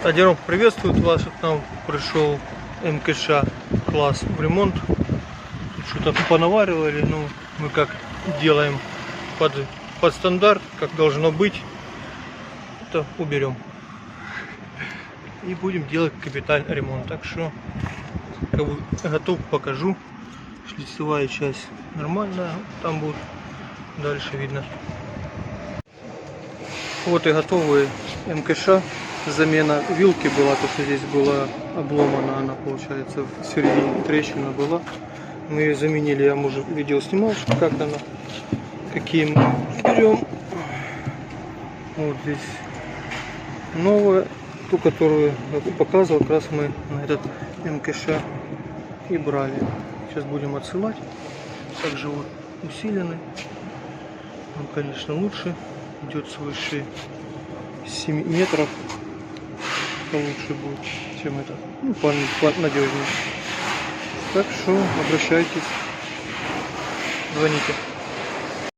Одинок приветствует вас. К нам пришел МКШ класс в ремонт. Что-то понаваривали, но мы как делаем под стандарт, как должно быть, это уберем. И будем делать капитальный ремонт. Так что готов, покажу. Шлицевая часть нормальная, там будет дальше видно. Вот и готовые МКШ. Замена вилки была, то что здесь была обломана, она получается в середине трещина была. Мы ее заменили, я уже видео снимал, как она, какие мы берем. Вот здесь новая, ту, которую я показывал, как раз мы на этот МКШ и брали. Сейчас будем отсылать. Также вот усиленный. Он, конечно, лучше, идет свыше 7 метров. Лучше будет, чем это, ну, надежнее. Так что обращайтесь, звоните.